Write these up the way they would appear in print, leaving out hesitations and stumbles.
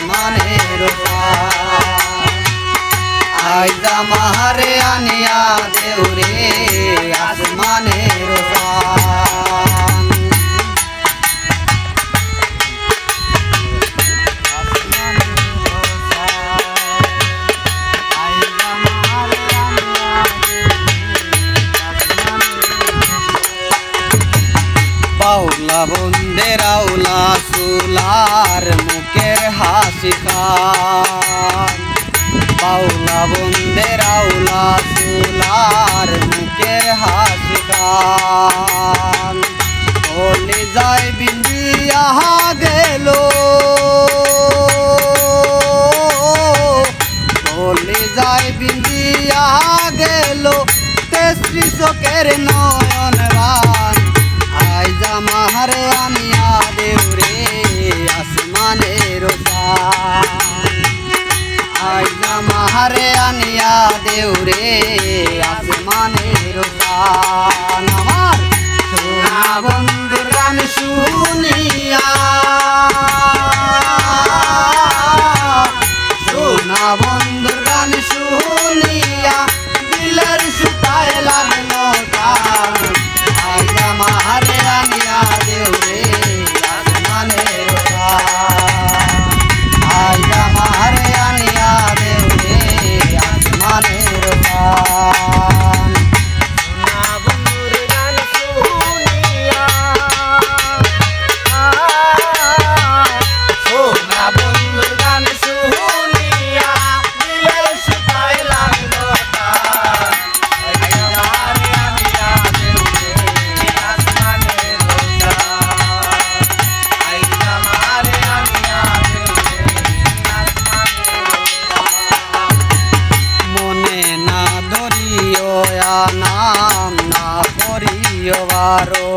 আসমানের আইজা মাহারে আনিয়া দেউরে আসমানের বাউলা বন্দের আউলা সুলার মুখের হাসি খান বাউলা বন্দের আউলা সুলার মুখের হাসি খান বলে যায় বিন্দিয়া গেল বলে যায় বিন্দিয়া গেল তেশ্রী চোখের নয়ন বান আইজা মাহারে আনিয়া দেউরে আসমানের আইজা মাহারে আনিয়া দেউরে আসমানের আমার সোনা বন্ধুর গান শুনিয়া সোনা বন্ধুর গান শুনিয়া দিলের সুতায় লাগলো গান আইজা মাহারে আনিয়া দেউরে আসমানের আইজা মাহারে আনিয়া দেউরে আসমানের সোনা বন্ধুর গান শুনিয়া সোনা বন্ধুর গান শুনিয়া দিলের সুতায় লাগলো গান আইজা মাহারে আনিয়া দেউরে আসমানের আইজা মাহারে আনিয়া দেউরে মনে না ধরিও নাম না করিও বারো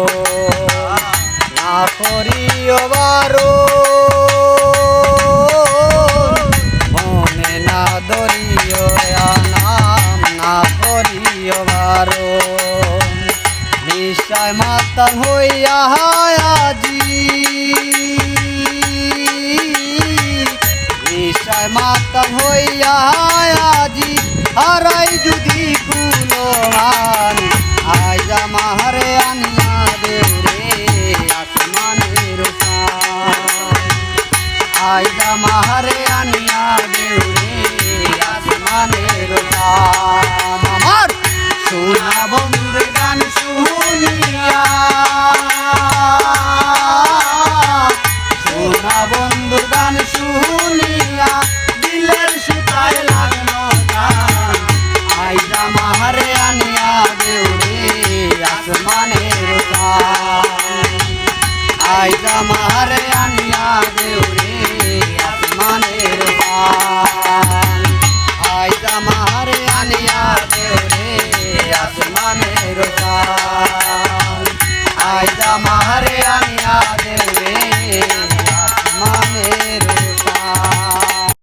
না করিও বারো মনে না ধরিও নাম না করিও বারো নিশ্চয় মাতাল হইয়া আজি নিশ্চয় মাতাল হইয়া আজি হারাই যদি কুলমান আইজা মাহারে আনিয়া দেউরে আসমানের আইজা মাহারে আনিয়া দেউরে আসমানের আমার সোনা বন্ধুর গান শুনিয়া সোনা বন্ধু